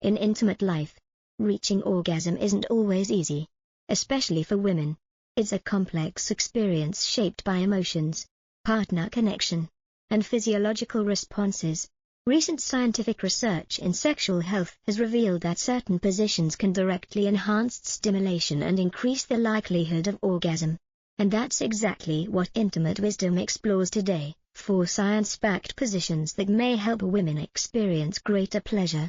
In intimate life, reaching orgasm isn't always easy, especially for women. It's a complex experience shaped by emotions, partner connection, and physiological responses. Recent scientific research in sexual health has revealed that certain positions can directly enhance stimulation and increase the likelihood of orgasm. And that's exactly what Intimate Wisdom explores today, 4 science-backed positions that may help women experience greater pleasure.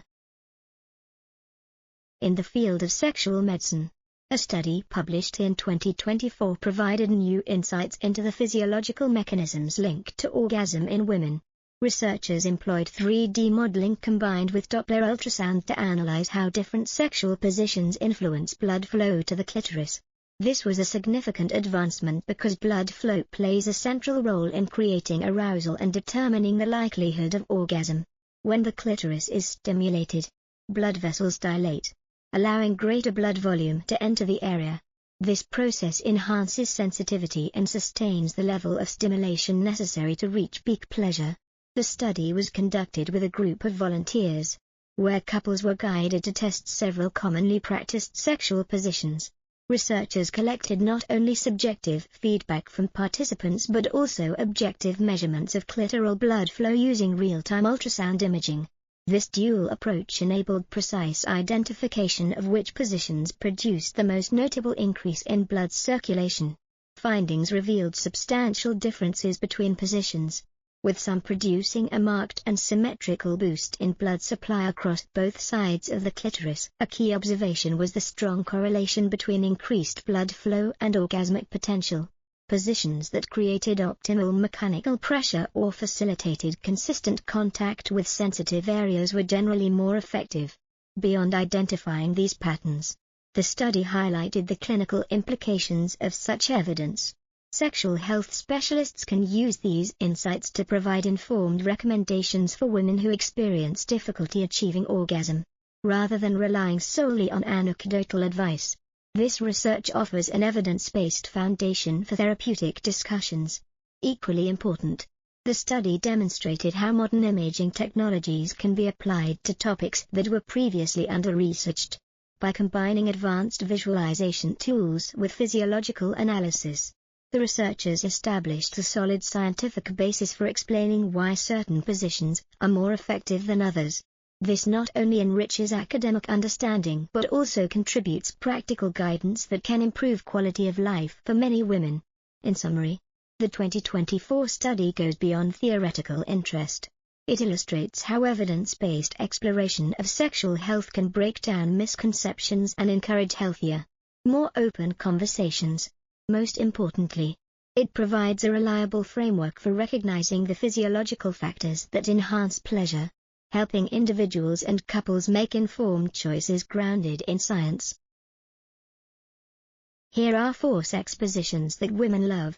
In the field of sexual medicine, a study published in 2024 provided new insights into the physiological mechanisms linked to orgasm in women. Researchers employed 3D modeling combined with Doppler ultrasound to analyze how different sexual positions influence blood flow to the clitoris. This was a significant advancement because blood flow plays a central role in creating arousal and determining the likelihood of orgasm. When the clitoris is stimulated, blood vessels dilate, allowing greater blood volume to enter the area. This process enhances sensitivity and sustains the level of stimulation necessary to reach peak pleasure. The study was conducted with a group of volunteers, where couples were guided to test several commonly practiced sexual positions. Researchers collected not only subjective feedback from participants but also objective measurements of clitoral blood flow using real-time ultrasound imaging. This dual approach enabled precise identification of which positions produced the most notable increase in blood circulation. Findings revealed substantial differences between positions, with some producing a marked and symmetrical boost in blood supply across both sides of the clitoris. A key observation was the strong correlation between increased blood flow and orgasmic potential. Positions that created optimal mechanical pressure or facilitated consistent contact with sensitive areas were generally more effective. Beyond identifying these patterns, the study highlighted the clinical implications of such evidence. Sexual health specialists can use these insights to provide informed recommendations for women who experience difficulty achieving orgasm. Rather than relying solely on anecdotal advice, this research offers an evidence-based foundation for therapeutic discussions. Equally important, the study demonstrated how modern imaging technologies can be applied to topics that were previously under-researched. By combining advanced visualization tools with physiological analysis, the researchers established a solid scientific basis for explaining why certain positions are more effective than others. This not only enriches academic understanding but also contributes practical guidance that can improve quality of life for many women. In summary, the 2024 study goes beyond theoretical interest. It illustrates how evidence-based exploration of sexual health can break down misconceptions and encourage healthier, more open conversations. Most importantly, it provides a reliable framework for recognizing the physiological factors that enhance pleasure, helping individuals and couples make informed choices grounded in science. Here are 4 sex positions that women love.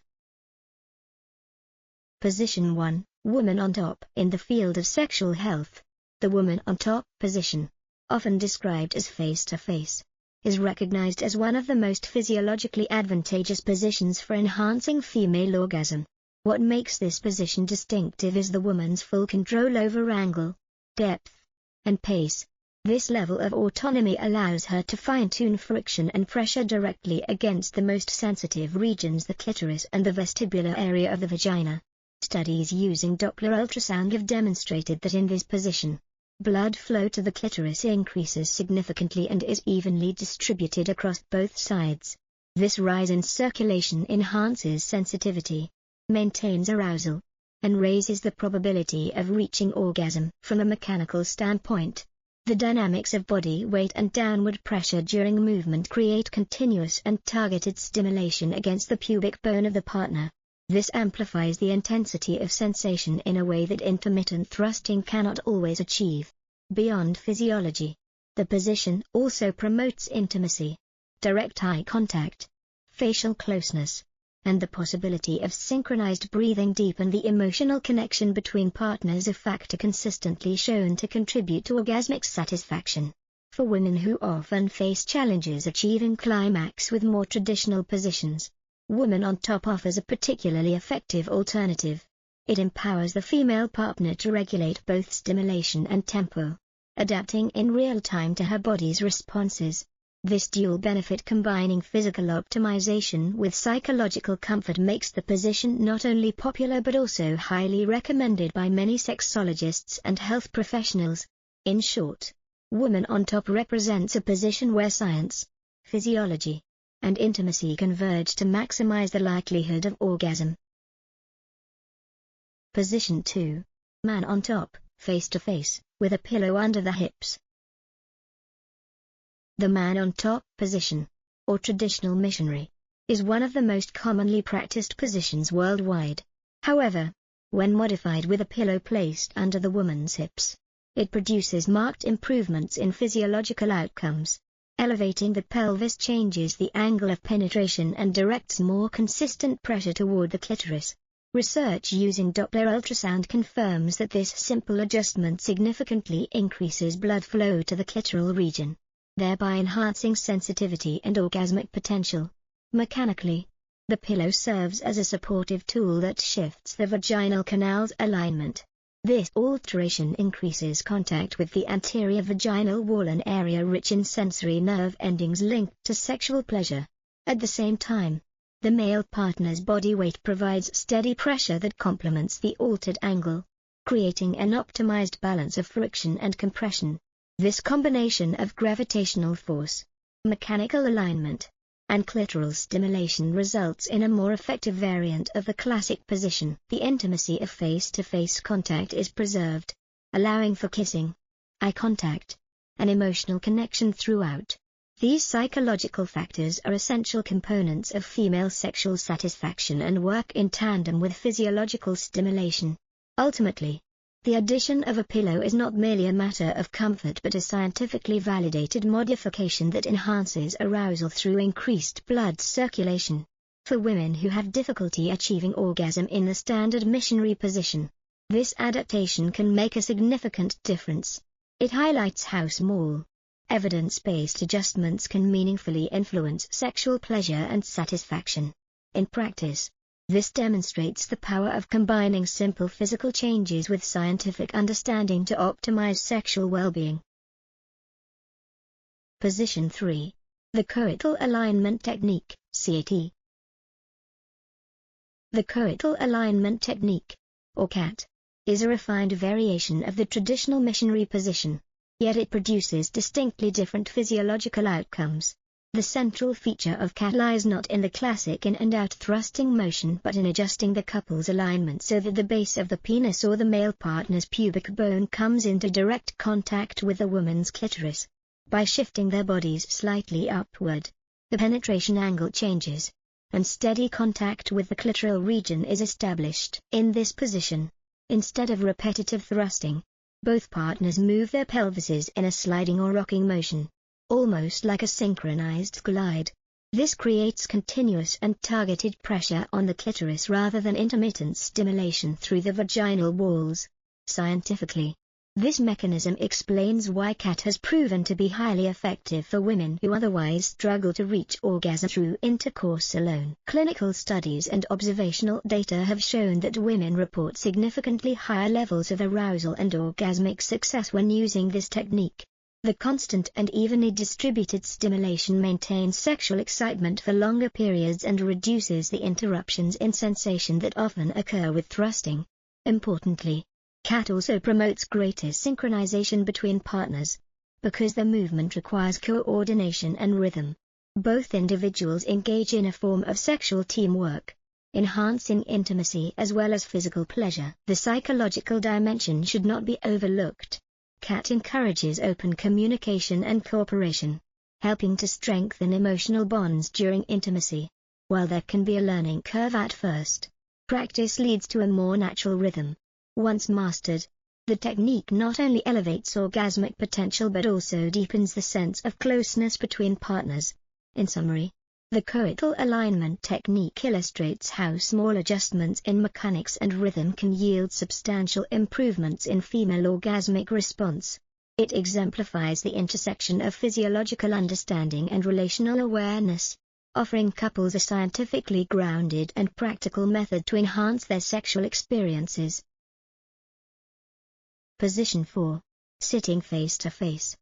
Position 1, Woman on top. In the field of sexual health, the woman on top position, often described as face-to-face, is recognized as one of the most physiologically advantageous positions for enhancing female orgasm. What makes this position distinctive is the woman's full control over angle, depth, and pace. This level of autonomy allows her to fine-tune friction and pressure directly against the most sensitive regions, the clitoris and the vestibular area of the vagina. Studies using Doppler ultrasound have demonstrated that in this position, blood flow to the clitoris increases significantly and is evenly distributed across both sides. This rise in circulation enhances sensitivity, maintains arousal, and raises the probability of reaching orgasm. From a mechanical standpoint, the dynamics of body weight and downward pressure during movement create continuous and targeted stimulation against the pubic bone of the partner. This amplifies the intensity of sensation in a way that intermittent thrusting cannot always achieve. Beyond physiology, the position also promotes intimacy, direct eye contact, facial closeness, and the possibility of synchronized breathing deepen the emotional connection between partners, a factor consistently shown to contribute to orgasmic satisfaction. For women who often face challenges achieving climax with more traditional positions, Woman on top offers a particularly effective alternative. It empowers the female partner to regulate both stimulation and tempo. adapting in real time to her body's responses. This dual benefit, combining physical optimization with psychological comfort, makes the position not only popular but also highly recommended by many sexologists and health professionals. In short, Woman on Top represents a position where science, physiology, and intimacy converge to maximize the likelihood of orgasm. Position 2. Man on top, face to face, with a pillow under the hips. The man on top position, or traditional missionary, is one of the most commonly practiced positions worldwide. However, when modified with a pillow placed under the woman's hips, it produces marked improvements in physiological outcomes. Elevating the pelvis changes the angle of penetration and directs more consistent pressure toward the clitoris. Research using Doppler ultrasound confirms that this simple adjustment significantly increases blood flow to the clitoral region, thereby enhancing sensitivity and orgasmic potential. Mechanically, the pillow serves as a supportive tool that shifts the vaginal canal's alignment. This alteration increases contact with the anterior vaginal wall, an area rich in sensory nerve endings linked to sexual pleasure. At the same time, the male partner's body weight provides steady pressure that complements the altered angle, creating an optimized balance of friction and compression. This combination of gravitational force, mechanical alignment, and clitoral stimulation results in a more effective variant of the classic position. The intimacy of face-to-face contact is preserved, allowing for kissing, eye contact, and emotional connection throughout. These psychological factors are essential components of female sexual satisfaction and work in tandem with physiological stimulation. Ultimately, the addition of a pillow is not merely a matter of comfort but a scientifically validated modification that enhances arousal through increased blood circulation. For women who have difficulty achieving orgasm in the standard missionary position, this adaptation can make a significant difference. It highlights how small, evidence-based adjustments can meaningfully influence sexual pleasure and satisfaction. In practice, this demonstrates the power of combining simple physical changes with scientific understanding to optimize sexual well-being. Position 3. The Coital Alignment Technique, CAT. The Coital Alignment Technique, or CAT, is a refined variation of the traditional missionary position, yet it produces distinctly different physiological outcomes. The central feature of CAT lies not in the classic in and out thrusting motion but in adjusting the couple's alignment so that the base of the penis or the male partner's pubic bone comes into direct contact with the woman's clitoris. By shifting their bodies slightly upward, the penetration angle changes, and steady contact with the clitoral region is established. In this position, instead of repetitive thrusting, both partners move their pelvises in a sliding or rocking motion, almost like a synchronized glide. This creates continuous and targeted pressure on the clitoris rather than intermittent stimulation through the vaginal walls. Scientifically, this mechanism explains why CAT has proven to be highly effective for women who otherwise struggle to reach orgasm through intercourse alone. Clinical studies and observational data have shown that women report significantly higher levels of arousal and orgasmic success when using this technique. The constant and evenly distributed stimulation maintains sexual excitement for longer periods and reduces the interruptions in sensation that often occur with thrusting. Importantly, CAT also promotes greater synchronization between partners, because the movement requires coordination and rhythm. Both individuals engage in a form of sexual teamwork, enhancing intimacy as well as physical pleasure. The psychological dimension should not be overlooked. CAT encourages open communication and cooperation, helping to strengthen emotional bonds during intimacy. While there can be a learning curve at first, practice leads to a more natural rhythm. Once mastered, the technique not only elevates orgasmic potential but also deepens the sense of closeness between partners. In summary, the coital alignment technique illustrates how small adjustments in mechanics and rhythm can yield substantial improvements in female orgasmic response. It exemplifies the intersection of physiological understanding and relational awareness, offering couples a scientifically grounded and practical method to enhance their sexual experiences. Position 4. Sitting face to face.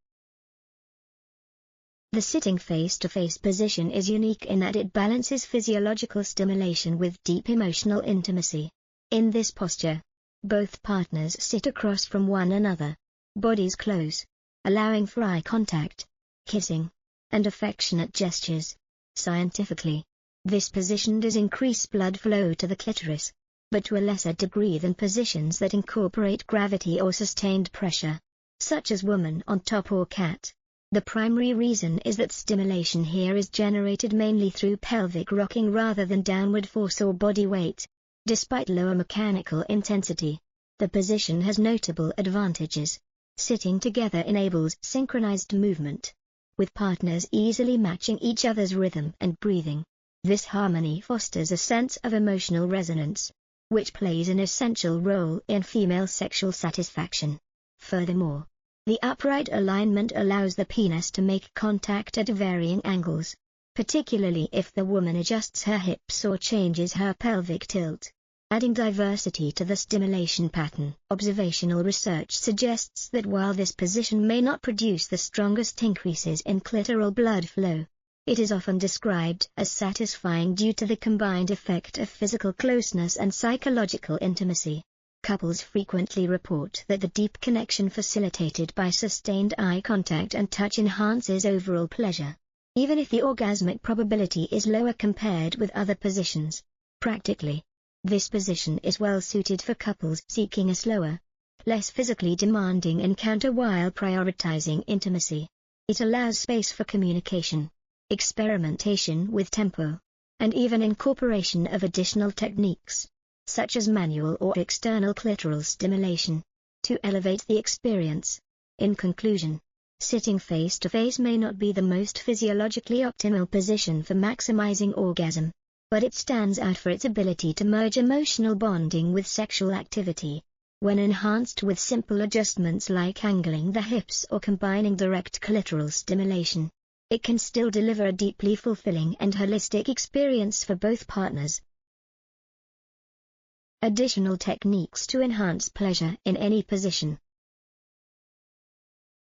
The sitting face-to-face position is unique in that it balances physiological stimulation with deep emotional intimacy. In this posture, both partners sit across from one another, bodies close, allowing for eye contact, kissing, and affectionate gestures. Scientifically, this position does increase blood flow to the clitoris, but to a lesser degree than positions that incorporate gravity or sustained pressure, such as woman on top or cat. The primary reason is that stimulation here is generated mainly through pelvic rocking rather than downward force or body weight. Despite lower mechanical intensity, the position has notable advantages. Sitting together enables synchronized movement, with partners easily matching each other's rhythm and breathing. This harmony fosters a sense of emotional resonance, which plays an essential role in female sexual satisfaction. Furthermore, the upright alignment allows the penis to make contact at varying angles, particularly if the woman adjusts her hips or changes her pelvic tilt, adding diversity to the stimulation pattern. Observational research suggests that while this position may not produce the strongest increases in clitoral blood flow, it is often described as satisfying due to the combined effect of physical closeness and psychological intimacy. Couples frequently report that the deep connection facilitated by sustained eye contact and touch enhances overall pleasure, even if the orgasmic probability is lower compared with other positions. Practically, this position is well suited for couples seeking a slower, less physically demanding encounter while prioritizing intimacy. It allows space for communication, experimentation with tempo, and even incorporation of additional techniques, such as manual or external clitoral stimulation, to elevate the experience. In conclusion, sitting face-to-face may not be the most physiologically optimal position for maximizing orgasm, but it stands out for its ability to merge emotional bonding with sexual activity. When enhanced with simple adjustments like angling the hips or combining direct clitoral stimulation, it can still deliver a deeply fulfilling and holistic experience for both partners. Additional techniques to enhance pleasure in any position.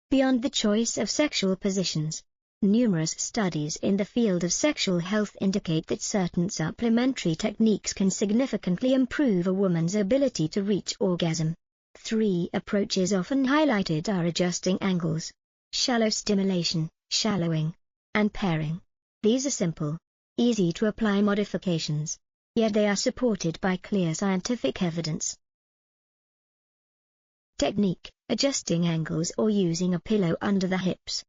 Beyond the choice of sexual positions, numerous studies in the field of sexual health indicate that certain supplementary techniques can significantly improve a woman's ability to reach orgasm. 3 approaches often highlighted are adjusting angles, shallow stimulation, shallowing, and pairing. These are simple, easy to apply modifications, yet they are supported by clear scientific evidence. Technique: adjusting angles or using a pillow under the hips.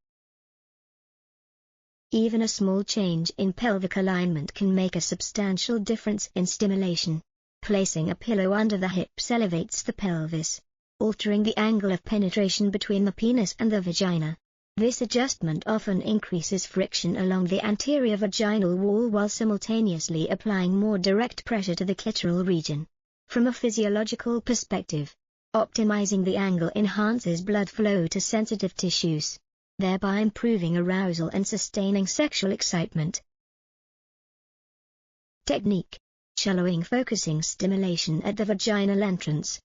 Even a small change in pelvic alignment can make a substantial difference in stimulation. Placing a pillow under the hips elevates the pelvis, altering the angle of penetration between the penis and the vagina. This adjustment often increases friction along the anterior vaginal wall while simultaneously applying more direct pressure to the clitoral region. From a physiological perspective, optimizing the angle enhances blood flow to sensitive tissues, thereby improving arousal and sustaining sexual excitement. Technique: shallowing, focusing stimulation at the vaginal entrance.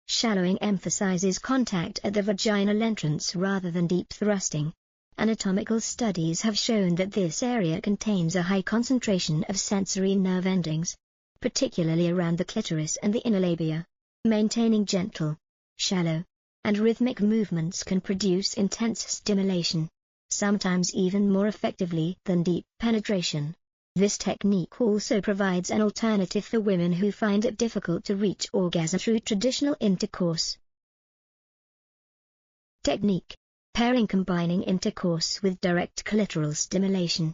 Shallowing emphasizes contact at the vaginal entrance rather than deep thrusting. Anatomical studies have shown that this area contains a high concentration of sensory nerve endings, particularly around the clitoris and the inner labia. Maintaining gentle, shallow, and rhythmic movements can produce intense stimulation, sometimes even more effectively than deep penetration. This technique also provides an alternative for women who find it difficult to reach orgasm through traditional intercourse. Technique: pairing, combining intercourse with direct clitoral stimulation.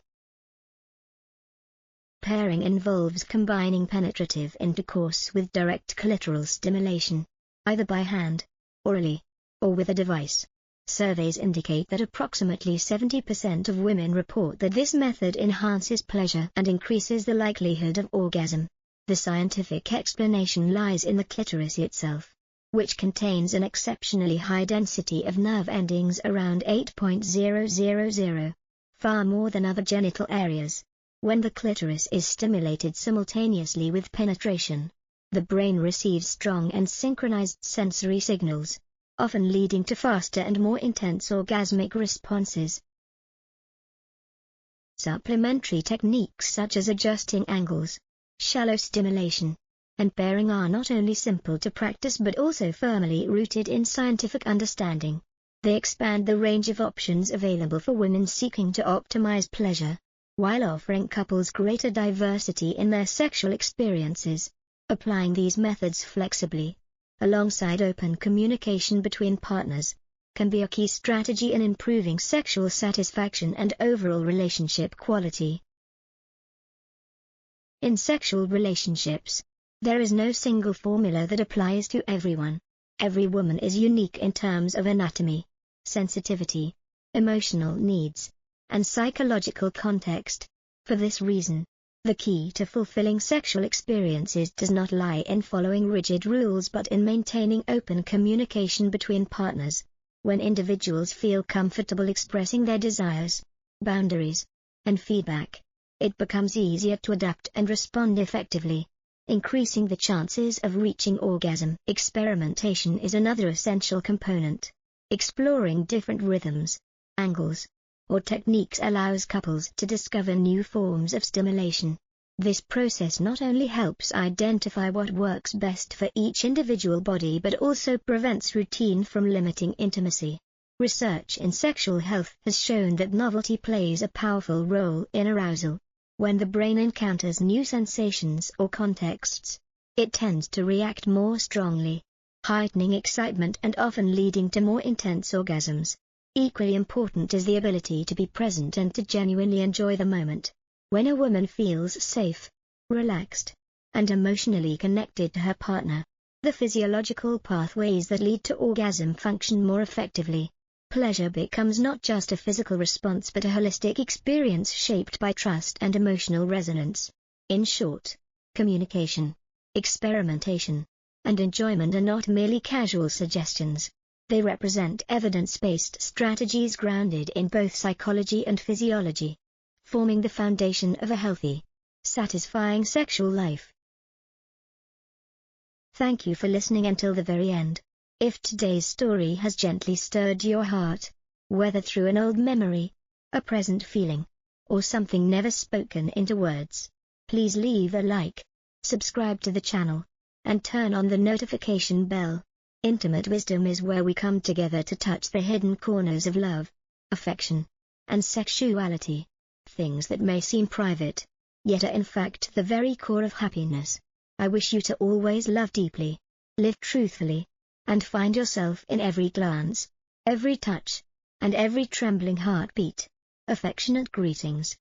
Pairing involves combining penetrative intercourse with direct clitoral stimulation, either by hand, orally, or with a device. Surveys indicate that approximately 70% of women report that this method enhances pleasure and increases the likelihood of orgasm. The scientific explanation lies in the clitoris itself, which contains an exceptionally high density of nerve endings around 8.000, far more than other genital areas. When the clitoris is stimulated simultaneously with penetration, The brain receives strong and synchronized sensory signals, often leading to faster and more intense orgasmic responses. Supplementary techniques such as adjusting angles, shallow stimulation, and pairing are not only simple to practice but also firmly rooted in scientific understanding. They expand the range of options available for women seeking to optimize pleasure, while offering couples greater diversity in their sexual experiences. Applying these methods flexibly, alongside open communication between partners, can be a key strategy in improving sexual satisfaction and overall relationship quality. In sexual relationships, there is no single formula that applies to everyone. Every woman is unique in terms of anatomy, sensitivity, emotional needs, and psychological context. For this reason, the key to fulfilling sexual experiences does not lie in following rigid rules but in maintaining open communication between partners. When individuals feel comfortable expressing their desires, boundaries, and feedback, it becomes easier to adapt and respond effectively, increasing the chances of reaching orgasm. Experimentation is another essential component. Exploring different rhythms, angles, or techniques allows couples to discover new forms of stimulation. This process not only helps identify what works best for each individual body but also prevents routine from limiting intimacy. Research in sexual health has shown that novelty plays a powerful role in arousal. When the brain encounters new sensations or contexts, it tends to react more strongly, heightening excitement and often leading to more intense orgasms. Equally important is the ability to be present and to genuinely enjoy the moment. When a woman feels safe, relaxed, and emotionally connected to her partner, the physiological pathways that lead to orgasm function more effectively. Pleasure becomes not just a physical response but a holistic experience shaped by trust and emotional resonance. In short, communication, experimentation, and enjoyment are not merely casual suggestions. They represent evidence-based strategies grounded in both psychology and physiology, forming the foundation of a healthy, satisfying sexual life. Thank you for listening until the very end. If today's story has gently stirred your heart, whether through an old memory, a present feeling, or something never spoken into words, please leave a like, subscribe to the channel, and turn on the notification bell. Intimate wisdom is where we come together to touch the hidden corners of love, affection, and sexuality, things that may seem private, yet are in fact the very core of happiness. I wish you to always love deeply, live truthfully, and find yourself in every glance, every touch, and every trembling heartbeat. Affectionate greetings.